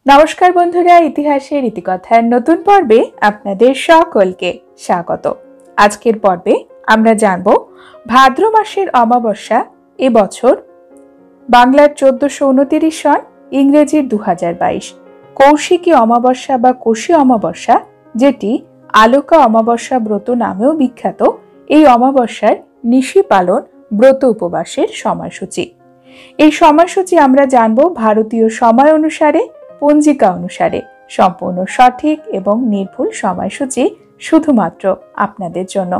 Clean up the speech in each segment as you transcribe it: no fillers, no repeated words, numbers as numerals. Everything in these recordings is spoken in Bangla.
नमस्कार बंधुरा इतिहासेर इतिकथार नतून पर्वे आपनादेर सकलके स्वागत। आजकेर पर्वे आमरा जानबो भाद्र मासेर अमाबस्या ए बछर बांगलार 1429 सन इंग्रेजिर 2022 कौशिकी अमाबस्या बा कोशी अमाबस्या जेटी आलोका अमाबस्या व्रत नामेও বিখ্যাত। এই অমাবস্যার নিশি পালন ব্রত উপবাসের সময়সূচি। এই সময়সূচি আমরা জানবো ভারতীয় সময় অনুসারে পঞ্জিকা অনুসারে সম্পূর্ণ সঠিক এবং নির্ভুল সময়সূচি শুধুমাত্র আপনাদের জন্য।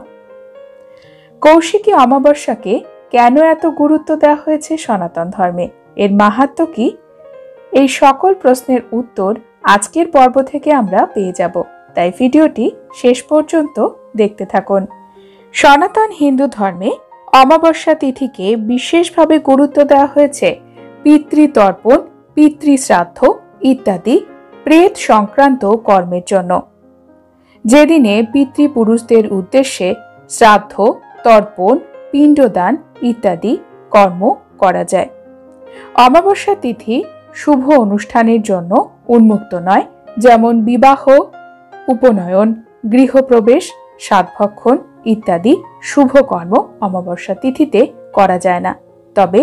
কৌশিকী অমাবস্যাকে কেন এত গুরুত্ব দেওয়া হয়েছে সনাতন ধর্মে, এর মাহাত্ম্য কি, এই সকল প্রশ্নের উত্তর আজকের পর্ব থেকে আমরা পেয়ে যাব, তাই ভিডিওটি শেষ পর্যন্ত দেখতে থাকুন। সনাতন হিন্দু ধর্মে অমাবস্যা তিথিকে বিশেষভাবে গুরুত্ব দেওয়া হয়েছে পিতৃতর্পণ, পিতৃশ্রাদ্ধ ইত্যাদি প্রেত সংক্রান্ত কর্মের জন্য। যেদিনে পিতৃপুরুষদের উদ্দেশ্যে শ্রাদ্ধ, তর্পণ, পিণ্ডদান ইত্যাদি কর্ম করা যায়। অমাবস্যা তিথি শুভ অনুষ্ঠানের জন্য উন্মুক্ত নয়, যেমন বিবাহ, উপনয়ন, গৃহপ্রবেশ, সাতভক্ষণ ইত্যাদি শুভ কর্ম অমাবস্যা তিথিতে করা যায় না। তবে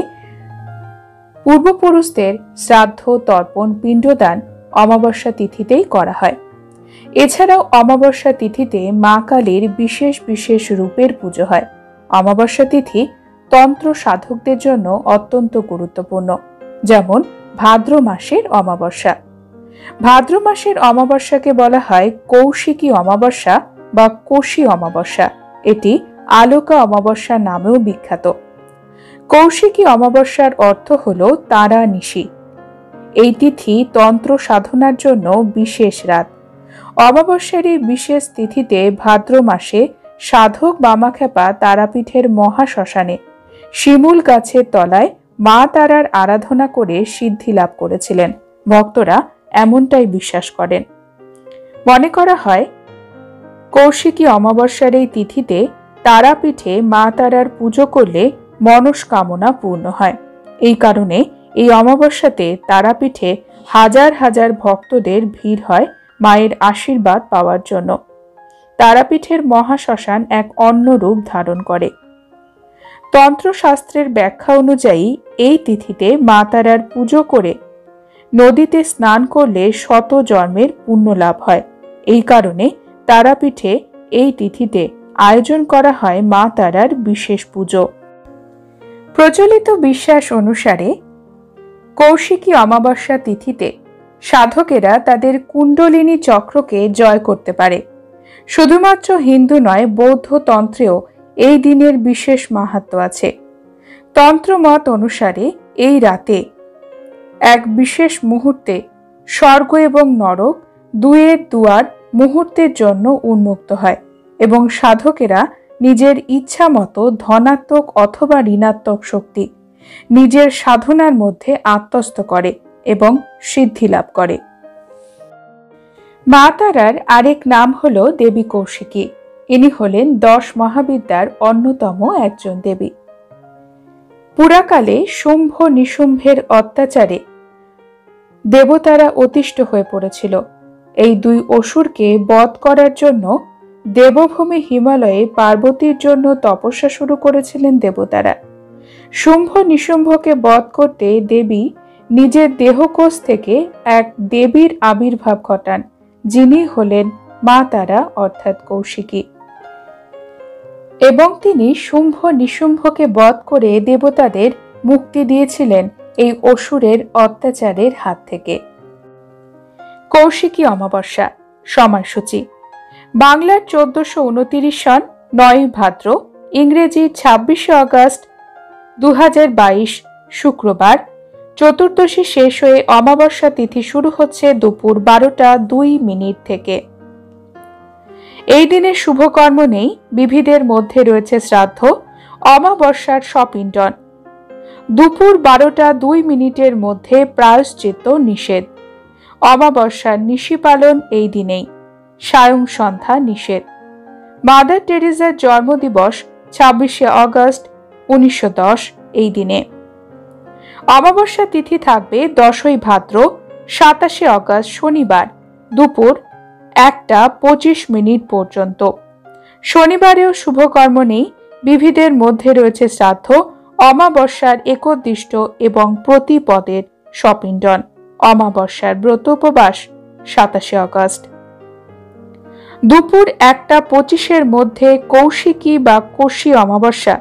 পূর্বপুরুষদের শ্রাদ্ধ, তর্পণ, পিণ্ডদান অমাবস্যা তিথিতেই করা হয়। এছাড়াও অমাবস্যা তিথিতে মা কালীর বিশেষ বিশেষ রূপের পুজো হয়। অমাবস্যা তিথি তন্ত্র সাধকদের জন্য অত্যন্ত গুরুত্বপূর্ণ, যেমন ভাদ্র মাসের অমাবস্যা। ভাদ্র মাসের অমাবস্যাকে বলা হয় কৌশিকী অমাবস্যা বা কোশী অমাবস্যা। এটি আলোকা অমাবস্যা নামেও বিখ্যাত। কৌশিকী অমাবস্যার অর্থ হল তারা নিশি। এই তিথি তন্ত্র সাধনার জন্য বিশেষ রাত। অমাবস্যার এই বিশেষ তিথিতে ভাদ্র মাসে সাধক বামাখ্যাপা তারাপীঠের মহাশ্মশানে শিমুল গাছের তলায় মা তারার আরাধনা করে সিদ্ধি লাভ করেছিলেন। ভক্তরা এমনটাই বিশ্বাস করেন। মনে করা হয় কৌশিকী অমাবস্যার এই তিথিতে তারাপীঠে মা তারার পুজো করলে মনস্কামনা পূর্ণ হয়। এই কারণে এই অমাবস্যাতে তারাপীঠে হাজার হাজার ভক্তদের ভিড় হয় মায়ের আশীর্বাদ পাওয়ার জন্য। তারাপীঠের মহাশ্মশান এক অন্য রূপ ধারণ করে। তন্ত্রশাস্ত্রের ব্যাখ্যা অনুযায়ী এই তিথিতে মা তারার পুজো করে নদীতে স্নান করলে শত জন্মের পুণ্য লাভ হয়। এই কারণে তারাপীঠে এই তিথিতে আয়োজন করা হয় মা তারার বিশেষ পুজো। প্রচলিত বিশ্বাস অনুসারে কৌশিকী অমাবস্যা তিথিতে সাধকেরা তাদের কুণ্ডলিনী চক্রকে জয় করতে পারে। শুধুমাত্র হিন্দু নয়, বৌদ্ধ তন্ত্রেও এই দিনের বিশেষ মাহাত্ম্য আছে। তন্ত্রমত অনুসারে এই রাতে এক বিশেষ মুহূর্তে স্বর্গ এবং নরক দুয়ের দুয়ার মুহূর্তের জন্য উন্মুক্ত হয় এবং সাধকেরা নিজের ইচ্ছা মতো ধনাত্মক অথবা ঋণাত্মক শক্তি নিজের সাধনার মধ্যে আত্মস্থ করে এবং সিদ্ধি লাভ করে। মা তারার আরেক নাম হল দেবী কৌশিকী। ইনি হলেন 10 মহাবিদ্যার অন্যতম একজন দেবী। পুরাকালে শুম্ভ নিশুম্ভের অত্যাচারে দেবতারা অতিষ্ঠ হয়ে পড়েছিল। এই দুই অসুরকে বধ করার জন্য দেবভূমি হিমালয়ে পার্বতীর জন্য তপস্যা শুরু করেছিলেন দেবতারা। শুম্ভ নিশুম্ভকে বধ করতে দেবী নিজের দেহকোষ থেকে এক দেবীর আবির্ভাব ঘটান, যিনি হলেন মা তারা অর্থাৎ কৌশিকী, এবং তিনি শুম্ভ নিশুম্ভকে বধ করে দেবতাদের মুক্তি দিয়েছিলেন এই অসুরের অত্যাচারের হাত থেকে। কৌশিকী অমাবস্যা সময়সূচি বাংলার 1429 সন 9 ভাদ্র, ইংরেজি 26 আগস্ট 2022 শুক্রবার। চতুর্দশী শেষ হয়ে অমাবস্যা তিথি শুরু হচ্ছে দুপুর 12:02 থেকে। এই দিনে শুভকর্ম নেই। বিবিধের মধ্যে রয়েছে শ্রাদ্ধ, অমাবস্যার সপিণ্ডন। দুপুর 12:02 মধ্যে প্রায়শ্চিত্ত নিষেধ। অমাবস্যার নিশি পালন এই দিনেই। সায়ং সন্ধ্যা নিষেধ। মাদার টেরেসার জন্মদিবস 26 আগস্ট 1910 এই দিনে। অমাবস্যা তিথি থাকবে 10ই ভাদ্র, 27 অগস্ট শনিবার দুপুর 1:25 পর্যন্ত। শনিবারেও শুভকর্ম নেই। বিবিধের মধ্যে রয়েছে শ্রাদ্ধ, অমাবস্যার একোদ্দিষ্ট এবং প্রতিপদের সপিণ্ডন। অমাবস্যার ব্রত উপবাস 27 অগস্ট। দুপুর 1:25 মধ্যে কৌশিকী বা কোশী অমাবস্যা।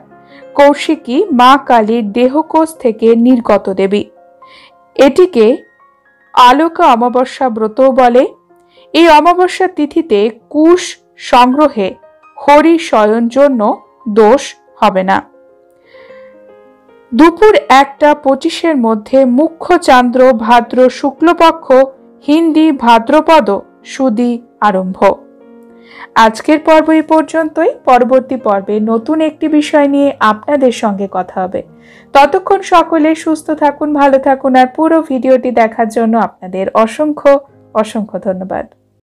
কৌশিকী মা কালীর দেহকোষ থেকে নির্গত দেবী। এটিকে আলোকা অমাবস্যা ব্রতও বলে। এই অমাবস্যা তিথিতে কুশ সংগ্রহে হরি শয়ন জন্য দোষ হবে না। দুপুর 1:25 মধ্যে মুখ্য চান্দ্র ভাদ্র শুক্লপক্ষ হিন্দি ভাদ্রপদ সুদি আরম্ভ। আজকের পর্ব এই পর্যন্তই। পরবর্তী পর্বে নতুন একটি বিষয় নিয়ে আপনাদের সঙ্গে কথা হবে। ততক্ষণ সকলে সুস্থ থাকুন, ভালো থাকুন, আর পুরো ভিডিওটি দেখার জন্য আপনাদের অসংখ্য অসংখ্য ধন্যবাদ।